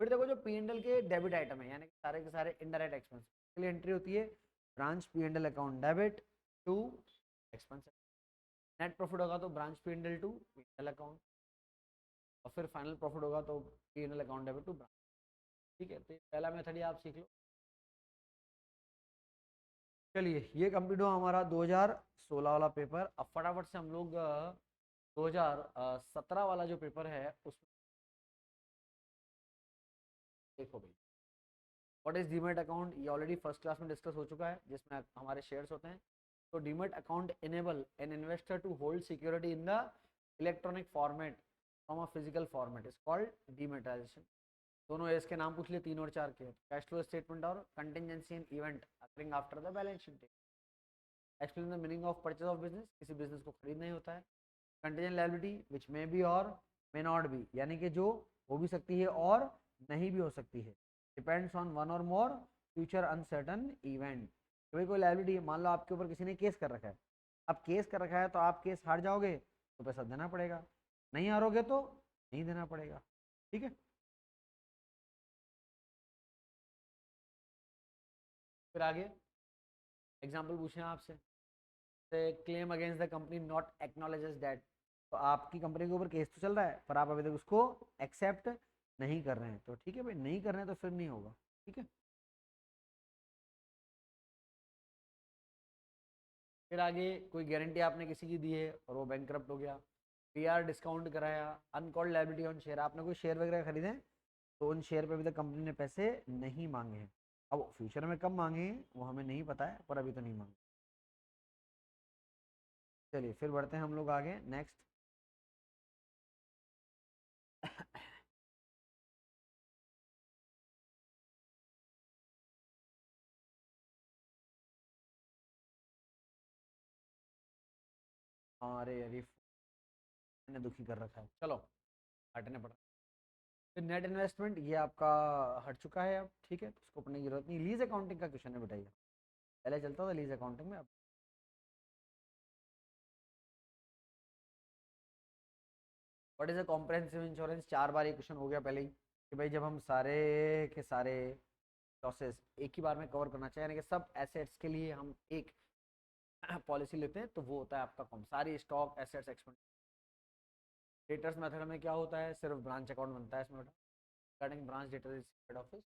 फिर देखो जो पी एंडल के डेबिट आइटम है, यानी कि सारे के सारे इनडायरेक्ट एक्सपेंस के लिए एंट्री होती है branch P and L account debit to expense. Net profit होगा तो branch P and L to P and L account, और फिर फाइनल प्रॉफिट होगा तो P and L account debit to branch. ठीक है, तो पहला मेथड ही आप सीख लो। चलिए ये कंप्लीट हुआ हमारा 2016 वाला पेपर। अब फटाफट से हम लोग 2017 वाला जो पेपर है उसमें देखो भाई, व्हाट इज डीमेट अकाउंट, ये ऑलरेडी फर्स्ट क्लास में डिस्कस हो चुका है, जिसमें हमारे शेयर्स होते हैं। तो demat account enable an investor to hold security in the electronic format from a physical format is called dematerialisation. दोनों एस के नाम पूछ लिए, 3 और 4 के, कैश फ्लो स्टेटमेंट और contingency in event occurring after the balance sheet. Explain the meaning of purchase of business, किसी बिजनेस को खरीदना ही होता है। Contingent liability which may be और मे नॉट बी, यानी कि जो हो भी सकती है और नहीं भी हो सकती है, डिपेंड्स ऑन वन और मोर फ्यूचर अनसर्टन इवेंट। भाई कोई लायबिलिटी है, मान लो आपके ऊपर किसी ने केस कर रखा है, अब केस कर रखा है तो आप केस हार जाओगे तो पैसा देना पड़ेगा, नहीं हारोगे तो नहीं देना पड़ेगा। ठीक है, फिर आगे एग्जाम्पल पूछे आपसे, claim against the company not acknowledges that. तो आपकी कंपनी के ऊपर केस तो चल रहा है पर आप अभी तक उसको एक्सेप्ट नहीं कर रहे हैं, तो ठीक है भाई, नहीं कर रहे हैं तो फिर नहीं होगा। ठीक है, फिर आगे कोई गारंटी आपने किसी की दी है और वो बैंकरप्ट हो गया, पीआर डिस्काउंट कराया, अनकॉल्ड लायबिलिटी ऑन शेयर, आपने कोई शेयर वगैरह खरीदे तो उन शेयर पे अभी तक कंपनी ने पैसे नहीं मांगे हैं। अब फ्यूचर में कब मांगे वो हमें नहीं पता है, पर अभी तो नहीं मांगे। चलिए फिर बढ़ते हैं हम लोग आगे नेक्स्ट। अरे अरे मैंने दुखी कर रखा है, चलो हटने पड़ा। फिर नेट इन्वेस्टमेंट ये आपका हट चुका है अब, ठीक है, तो उसको पढ़ने की जरूरत नहीं। लीज अकाउंटिंग का क्वेश्चन है बताइए, पहले चलता था लीज अकाउंटिंग में। अब what is a comprehensive insurance, 4 बार ये क्वेश्चन हो गया पहले ही कि भाई जब हम सारे के सारे लॉसेस एक ही बार में कवर करना चाहिए, यानी कि सब एसेट्स के लिए हम एक पॉलिसी लेते हैं, तो वो होता है आपका कॉम, सारी stock assets expense. Debtors method में क्या होता है, सिर्फ ब्रांच अकाउंट बनता है इसमें बेटा, regarding branch debtor is head office,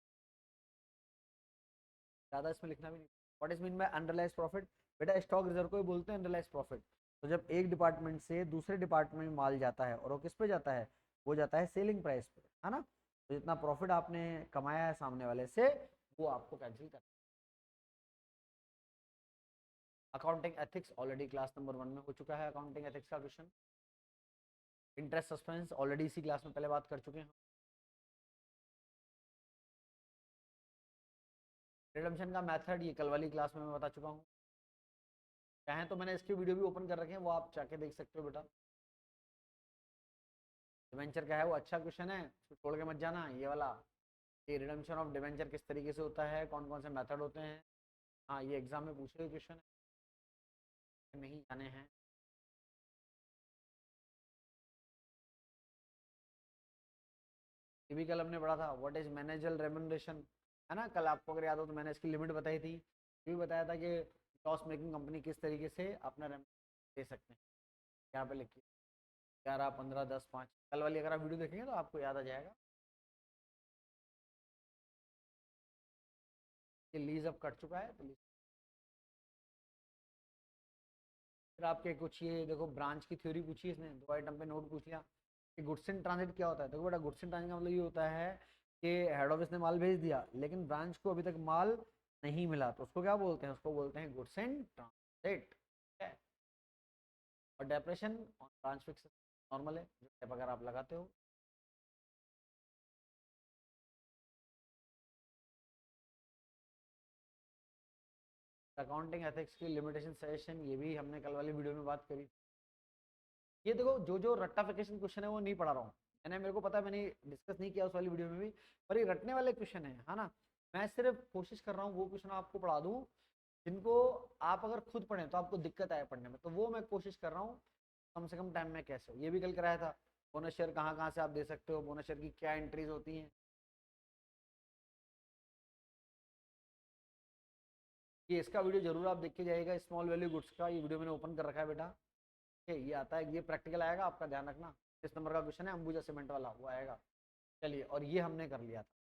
ज़्यादा इसमें लिखना भी नहीं। What is mean by unrealise profit, बेटा स्टॉक रिजर्व को ही बोलते हैं अनरियलाइज प्रॉफिट। तो जब एक डिपार्टमेंट से दूसरे डिपार्टमेंट में माल जाता है और वो किस पे जाता है, वो जाता है सेलिंग प्राइस पे, है ना, तो जितना प्रॉफिट आपने कमाया है सामने वाले से, वो आपको कैंसिल करना। Accounting ethics already class number 1 में हो चुका है, अकाउंटिंग एथिक्स का क्वेश्चन। इंटरेस्ट सस्पेंस ऑलरेडी इसी क्लास में पहले बात कर चुके हैं। रिडम्पशन का मेथड ये कल वाली क्लास में मैं बता चुका हूँ। चाहें तो मैंने इसके वीडियो भी ओपन कर रखे हैं, वो आप जाके देख सकते हो बेटा। डिवेंचर क्या है, वो अच्छा क्वेश्चन है, उसको छोड़ के मत जाना ये वाला, कि रिडम्पशन ऑफ डिवेंचर किस तरीके से होता है, कौन कौन से मेथड होते हैं। हाँ ये एग्जाम में पूछे हुए क्वेश्चन है, नहीं जाने हैं। ये भी कल हमने पढ़ा था, व्हाट इज मैनेजल रेम्यूनरेशन, है ना, कल आपको अगर याद हो तो मैंने इसकी लिमिट बताई थी, ये भी बताया था कि लॉस मेकिंग कंपनी किस तरीके से अपना दे सकते हैं। यहाँ पे लिखिए 11, 15, 10, 5, कल वाली अगर आप वीडियो देखेंगे तो आपको याद आ जाएगा। ये लीज अब कट चुका है, तो फिर आपके कुछ ये देखो ब्रांच की थ्योरी पूछी है इसने, 2 आइटम पे नोट पूछ लिया कि गुड्स इन ट्रांजिट क्या होता है। देखो बेटा गुड्स इन ट्रांजिट का मतलब ये होता है कि हेड ऑफिस ने माल भेज दिया लेकिन ब्रांच को अभी तक माल नहीं मिला, तो उसको क्या बोलते हैं, उसको बोलते हैं गुड्स इन ट्रांजिट। और डेप्रेशन और ब्रांच फिक्स नॉर्मल है, जो टाइप अगर आप लगाते हो। अकाउंटिंग एथिक्स की लिमिटेशन सजेशन ये भी हमने कल वाली वीडियो में बात करी। ये देखो जो जो रट्टाफिकेशन क्वेश्चन है वो नहीं पढ़ा रहा हूँ मैंने, मेरे को पता है मैंने डिस्कस नहीं किया उस वाली वीडियो में भी, पर ये रटने वाले क्वेश्चन है ना। मैं सिर्फ कोशिश कर रहा हूँ वो क्वेश्चन आपको पढ़ा दूँ जिनको आप अगर खुद पढ़ें तो आपको दिक्कत आए पढ़ने में, तो वो मैं कोशिश कर रहा हूँ कम से कम टाइम में कैसे हो। ये भी कल कराया था, बोनस शेयर कहाँ कहाँ से आप दे सकते हो, बोनस शेयर की क्या एंट्रीज होती हैं, ये इसका वीडियो जरूर आप देख के जाइएगा। स्मॉल वैल्यू गुड्स का ये वीडियो मैंने ओपन कर रखा है बेटा, ठीक है, ये आता है, ये प्रैक्टिकल आएगा आपका, ध्यान रखना। इस नंबर का क्वेश्चन है अंबुजा सीमेंट वाला, वो आएगा। चलिए, और ये हमने कर लिया था।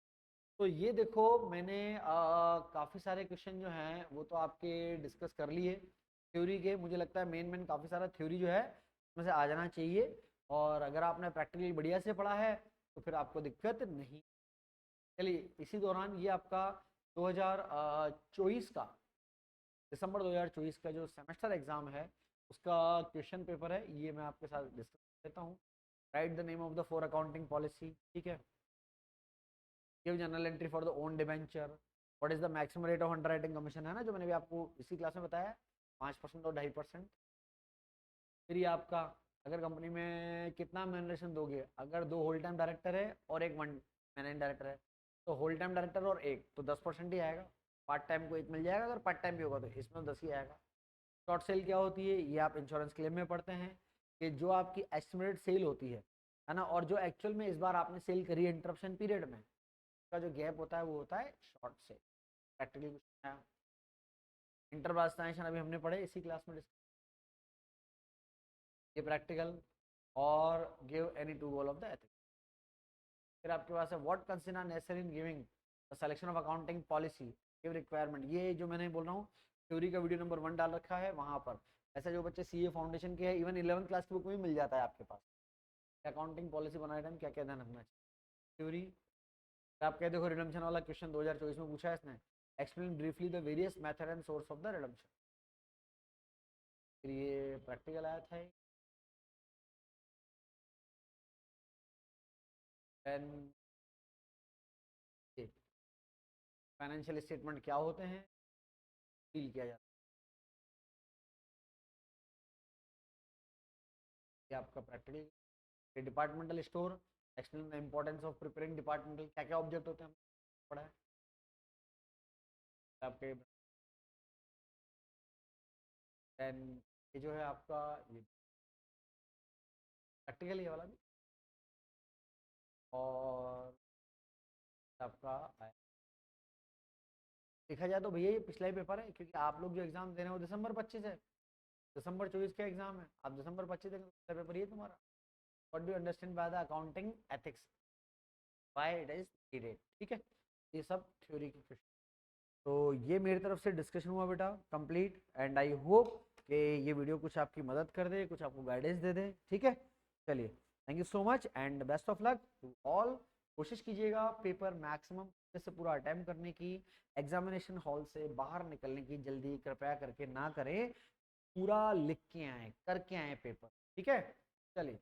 तो ये देखो मैंने काफ़ी सारे क्वेश्चन जो हैं वो तो आपके डिस्कस कर लिए थ्योरी के। मुझे लगता है मेन मेन काफ़ी सारा थ्योरी जो है उसमें से आ जाना चाहिए, और अगर आपने प्रैक्टिकली बढ़िया से पढ़ा है तो फिर आपको दिक्कत नहीं। चलिए इसी दौरान ये आपका 2024 का, दिसंबर 2024 का जो सेमेस्टर एग्जाम है उसका क्वेश्चन पेपर है, ये मैं आपके साथ डिस्कस करता हूँ। Right the name of the four accounting policy, ठीक है, give general entry for the own debenture, what is the maximum rate of underwriting commission, है ना, जो मैंने भी आपको इसी क्लास में बताया, 5% और 2.5%। फिर ये आपका अगर कंपनी में कितना मैनरेशन दोगे, अगर 2 होल टाइम डायरेक्टर है और 1 मैनेजिंग डायरेक्टर है, तो होल टाइम डायरेक्टर और एक तो 10% ही आएगा, पार्ट टाइम को 1 मिल जाएगा, अगर पार्ट टाइम भी होगा तो इसमें 10 ही आएगा। शॉर्ट सेल क्या होती है, ये आप इंश्योरेंस क्लेम में पढ़ते हैं कि जो आपकी एस्टिमेटेड सेल होती है ना, और जो एक्चुअल में इस बार आपने सेल करी है इंटरप्शन पीरियड में, का जो गैप होता है वो होता है शॉर्ट सेल। प्रैक्टिकल क्वेश्चन है। इंटरप्राइजेशन अभी हमने पढ़े इसी क्लास में ये प्रैक्टिकल, और give any to goal of the ethics. फिर आपके पास है what consider necessary in giving the selection of accounting policy, give requirement, ये जो मैंने बोल रहा हूँ थ्योरी का वीडियो नंबर 1 डाल रखा है वहाँ पर। ऐसा जो बच्चे सीए फाउंडेशन के हैं, इवन 11th क्लास की बुक में भी मिल जाता है आपके पास, अकाउंटिंग पॉलिसी बनाए टाइम क्या क्या ध्यान रखना चाहिए। थ्योरी आप कहते हो रिडम्पशन वाला क्वेश्चन 2024 में पूछा है इसने, explain briefly the various method and source of the redemption. फिर ये प्रैक्टिकल आया था, देन फाइनेंशियल स्टेटमेंट क्या होते हैं, डील किया जाता है, ये आपका practical. Departmental store explain the importance of preparing departmental, क्या क्या ऑब्जेक्ट होते हैं पढ़ा है आपके। देन ये जो है आपका ये प्रैक्टिकल ये वाला भी, और आपका देखा जाए तो भैया ये पिछला ही पेपर है, क्योंकि आप लोग जो एग्जाम दे रहे हो दिसंबर 25 है, दिसंबर 24 का एग्जाम है, आप दिसंबर 25 देंगे, पिछला पेपर ये तुम्हारा। What do understand by the accounting ethics, why it is needed, ठीक है। ये सब थ्योरी की क्वेश्चन। तो ये मेरी तरफ से डिस्कशन हुआ बेटा कंप्लीट, एंड आई होप कि ये वीडियो कुछ आपकी मदद कर दे, कुछ आपको गाइडेंस दे दे, ठीक है। चलिए, thank you so much and best of luck to all. कोशिश कीजिएगा पेपर मैक्सिमम से पूरा अटेम्प्ट करने की, एग्जामिनेशन हॉल से बाहर निकलने की जल्दी कृपया करके ना करें, पूरा लिख के आए, करके आए पेपर, ठीक है। चलिए।